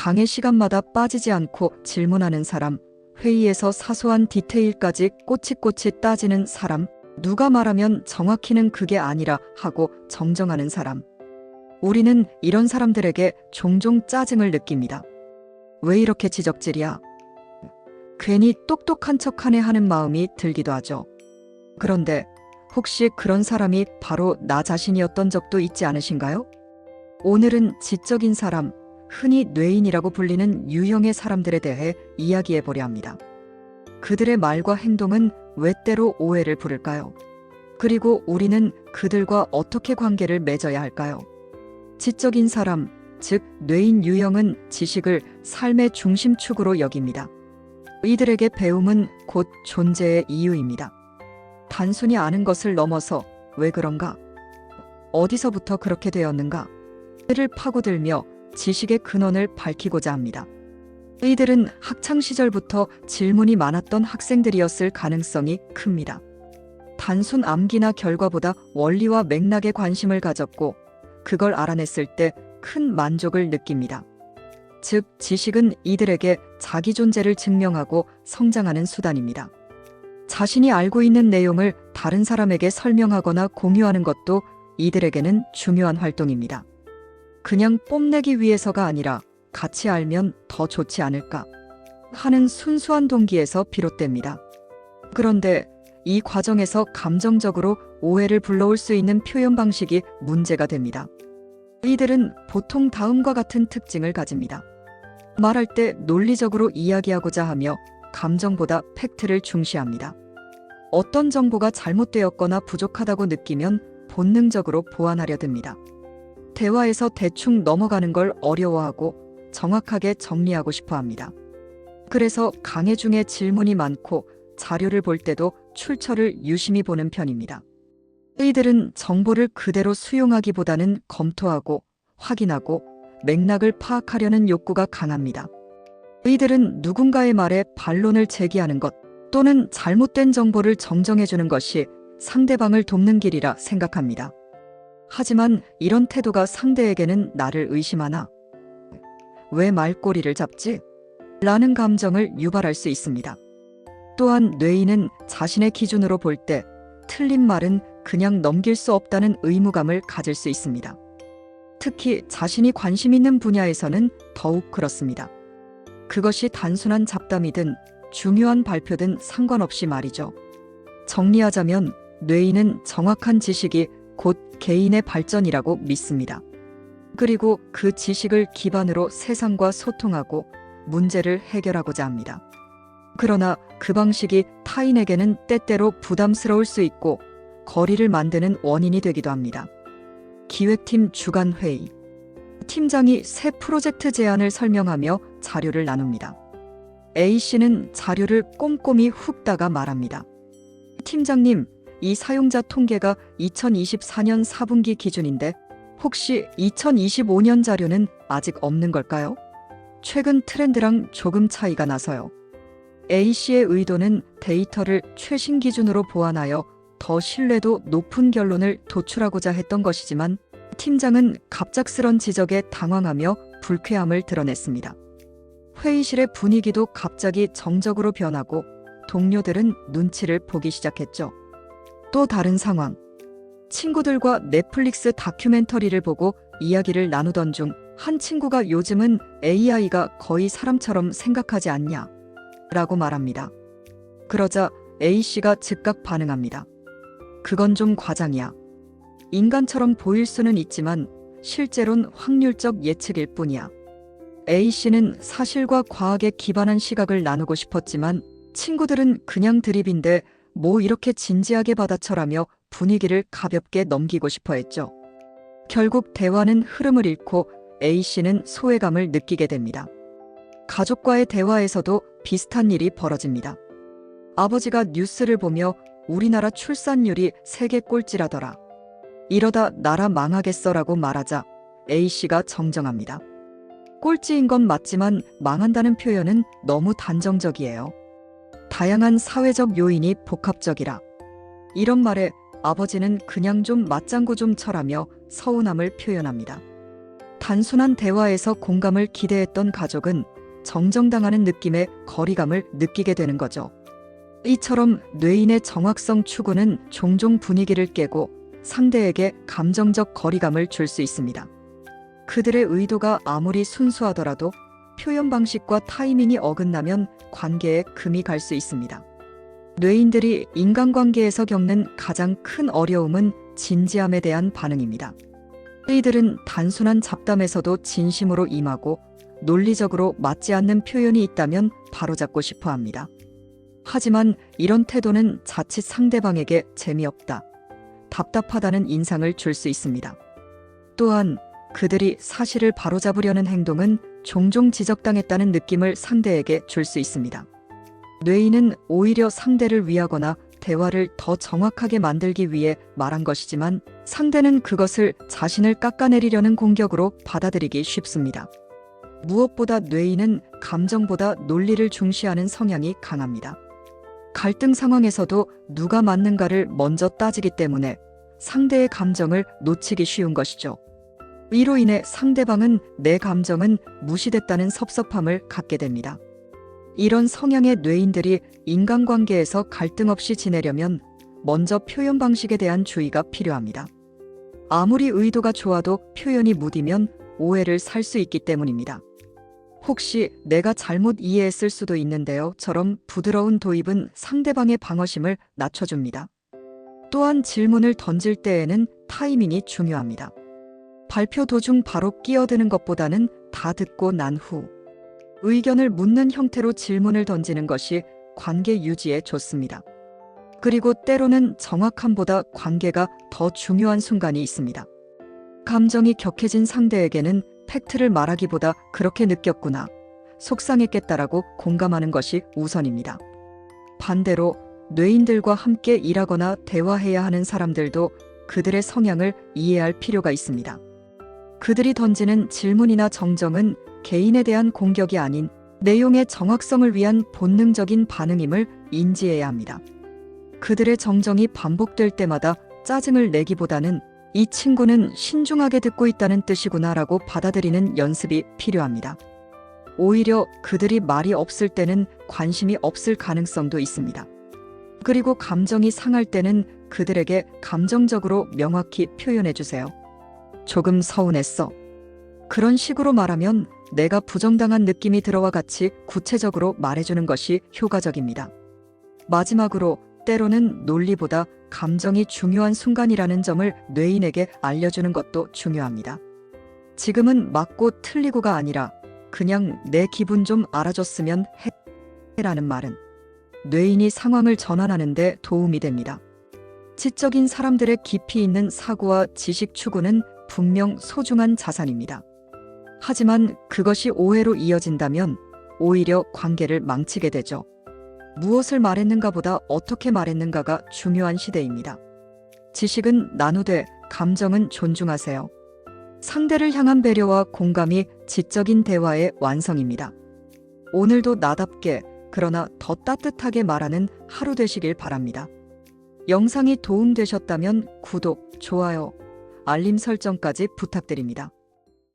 강의 시간마다 빠지지 않고 질문하는 사람, 회의에서 사소한 디테일까지 꼬치꼬치 따지는 사람, 누가 말하면 정확히는 그게 아니라 하고 정정하는 사람. 우리는 이런 사람들에게 종종 짜증을 느낍니다. 왜 이렇게 지적질이야? 괜히 똑똑한 척하네 하는 마음이 들기도 하죠. 그런데 혹시 그런 사람이 바로 나 자신이었던 적도 있지 않으신가요? 오늘은 지적인 사람, 흔히 뇌인이라고 불리는 유형의 사람들에 대해 이야기해 보려 합니다. 그들의 말과 행동은 왜 때로 오해를 부를까요? 그리고 우리는 그들과 어떻게 관계를 맺어야 할까요? 지적인 사람, 즉 뇌인 유형은 지식을 삶의 중심축으로 여깁니다. 이들에게 배움은 곧 존재의 이유입니다. 단순히 아는 것을 넘어서 왜 그런가? 어디서부터 그렇게 되었는가? 를 파고들며 지식의 근원을 밝히고자 합니다. 이들은 학창시절부터 질문이 많았던 학생들이었을 가능성이 큽니다. 단순 암기나 결과보다 원리와 맥락에 관심을 가졌고 그걸 알아냈을 때 큰 만족을 느낍니다. 즉, 지식은 이들에게 자기 존재를 증명하고 성장하는 수단입니다. 자신이 알고 있는 내용을 다른 사람에게 설명하거나 공유하는 것도 이들에게는 중요한 활동입니다. 그냥 뽐내기 위해서가 아니라 같이 알면 더 좋지 않을까 하는 순수한 동기에서 비롯됩니다. 그런데 이 과정에서 감정적으로 오해를 불러올 수 있는 표현 방식이 문제가 됩니다. 이들은 보통 다음과 같은 특징을 가집니다. 말할 때 논리적으로 이야기하고자 하며 감정보다 팩트를 중시합니다. 어떤 정보가 잘못되었거나 부족하다고 느끼면 본능적으로 보완하려 듭니다. 대화에서 대충 넘어가는 걸 어려워하고 정확하게 정리하고 싶어 합니다. 그래서 강의 중에 질문이 많고 자료를 볼 때도 출처를 유심히 보는 편입니다. 이들은 정보를 그대로 수용하기보다는 검토하고 확인하고 맥락을 파악하려는 욕구가 강합니다. 이들은 누군가의 말에 반론을 제기하는 것 또는 잘못된 정보를 정정해주는 것이 상대방을 돕는 길이라 생각합니다. 하지만 이런 태도가 상대에게는 나를 의심하나? 왜 말꼬리를 잡지? 라는 감정을 유발할 수 있습니다. 또한 뇌인은 자신의 기준으로 볼 때 틀린 말은 그냥 넘길 수 없다는 의무감을 가질 수 있습니다. 특히 자신이 관심 있는 분야에서는 더욱 그렇습니다. 그것이 단순한 잡담이든 중요한 발표든 상관없이 말이죠. 정리하자면 뇌인은 정확한 지식이 곧 개인의 발전이라고 믿습니다. 그리고 그 지식을 기반으로 세상과 소통하고 문제를 해결하고자 합니다. 그러나 그 방식이 타인에게는 때때로 부담스러울 수 있고 거리를 만드는 원인이 되기도 합니다. 기획팀 주간회의. 팀장이 새 프로젝트 제안을 설명하며 자료를 나눕니다. A씨는 자료를 꼼꼼히 훑다가 말합니다. 팀장님, 이 사용자 통계가 2024년 4분기 기준인데 혹시 2025년 자료는 아직 없는 걸까요? 최근 트렌드랑 조금 차이가 나서요. A씨의 의도는 데이터를 최신 기준으로 보완하여 더 신뢰도 높은 결론을 도출하고자 했던 것이지만 팀장은 갑작스런 지적에 당황하며 불쾌함을 드러냈습니다. 회의실의 분위기도 갑자기 정적으로 변하고 동료들은 눈치를 보기 시작했죠. 또 다른 상황. 친구들과 넷플릭스 다큐멘터리를 보고 이야기를 나누던 중 한 친구가 요즘은 AI가 거의 사람처럼 생각하지 않냐? 라고 말합니다. 그러자 A씨가 즉각 반응합니다. 그건 좀 과장이야. 인간처럼 보일 수는 있지만 실제론 확률적 예측일 뿐이야. A씨는 사실과 과학에 기반한 시각을 나누고 싶었지만 친구들은 그냥 드립인데 뭐 이렇게 진지하게 받아쳐라며 분위기를 가볍게 넘기고 싶어 했죠. 결국 대화는 흐름을 잃고 A씨는 소외감을 느끼게 됩니다. 가족과의 대화에서도 비슷한 일이 벌어집니다. 아버지가 뉴스를 보며 우리나라 출산율이 세계 꼴찌라더라. 이러다 나라 망하겠어라고 말하자 A씨가 정정합니다. 꼴찌인 건 맞지만 망한다는 표현은 너무 단정적이에요. 다양한 사회적 요인이 복합적이라. 이런 말에 아버지는 그냥 좀 맞장구 좀 쳐라며 서운함을 표현합니다. 단순한 대화에서 공감을 기대했던 가족은 정정당하는 느낌의 거리감을 느끼게 되는 거죠. 이처럼 뇌인의 정확성 추구는 종종 분위기를 깨고 상대에게 감정적 거리감을 줄 수 있습니다. 그들의 의도가 아무리 순수하더라도 표현 방식과 타이밍이 어긋나면 관계에 금이 갈 수 있습니다. 뇌인들이 인간관계에서 겪는 가장 큰 어려움은 진지함에 대한 반응입니다. 이들은 단순한 잡담에서도 진심으로 임하고 논리적으로 맞지 않는 표현이 있다면 바로잡고 싶어 합니다. 하지만 이런 태도는 자칫 상대방에게 재미없다, 답답하다는 인상을 줄 수 있습니다. 또한 그들이 사실을 바로잡으려는 행동은 종종 지적당했다는 느낌을 상대에게 줄 수 있습니다. 뇌인은 오히려 상대를 위하거나 대화를 더 정확하게 만들기 위해 말한 것이지만 상대는 그것을 자신을 깎아내리려는 공격으로 받아들이기 쉽습니다. 무엇보다 뇌인은 감정보다 논리를 중시하는 성향이 강합니다. 갈등 상황에서도 누가 맞는가를 먼저 따지기 때문에 상대의 감정을 놓치기 쉬운 것이죠. 이로 인해 상대방은 내 감정은 무시됐다는 섭섭함을 갖게 됩니다. 이런 성향의 뇌인들이 인간관계에서 갈등 없이 지내려면 먼저 표현 방식에 대한 주의가 필요합니다. 아무리 의도가 좋아도 표현이 무디면 오해를 살 수 있기 때문입니다. 혹시 내가 잘못 이해했을 수도 있는데요?처럼 부드러운 도입은 상대방의 방어심을 낮춰줍니다. 또한 질문을 던질 때에는 타이밍이 중요합니다. 발표 도중 바로 끼어드는 것보다는 다 듣고 난 후 의견을 묻는 형태로 질문을 던지는 것이 관계 유지에 좋습니다. 그리고 때로는 정확함보다 관계가 더 중요한 순간이 있습니다. 감정이 격해진 상대에게는 팩트를 말하기보다 그렇게 느꼈구나, 속상했겠다라고 공감하는 것이 우선입니다. 반대로 뇌인들과 함께 일하거나 대화해야 하는 사람들도 그들의 성향을 이해할 필요가 있습니다. 그들이 던지는 질문이나 정정은 개인에 대한 공격이 아닌 내용의 정확성을 위한 본능적인 반응임을 인지해야 합니다. 그들의 정정이 반복될 때마다 짜증을 내기보다는 이 친구는 신중하게 듣고 있다는 뜻이구나라고 받아들이는 연습이 필요합니다. 오히려 그들이 말이 없을 때는 관심이 없을 가능성도 있습니다. 그리고 감정이 상할 때는 그들에게 감정적으로 명확히 표현해 주세요. 조금 서운했어. 그런 식으로 말하면 내가 부정당한 느낌이 들어와 같이 구체적으로 말해주는 것이 효과적입니다. 마지막으로 때로는 논리보다 감정이 중요한 순간이라는 점을 뇌인에게 알려주는 것도 중요합니다. 지금은 맞고 틀리고가 아니라 그냥 내 기분 좀 알아줬으면 해라는 말은 뇌인이 상황을 전환하는 데 도움이 됩니다. 지적인 사람들의 깊이 있는 사고와 지식 추구는 분명 소중한 자산입니다. 하지만 그것이 오해로 이어진다면 오히려 관계를 망치게 되죠. 무엇을 말했는가보다 어떻게 말했는가가 중요한 시대입니다. 지식은 나누되 감정은 존중하세요. 상대를 향한 배려와 공감이 지적인 대화의 완성입니다. 오늘도 나답게 그러나 더 따뜻하게 말하는 하루 되시길 바랍니다. 영상이 도움되셨다면 구독, 좋아요, 알림 설정까지 부탁드립니다.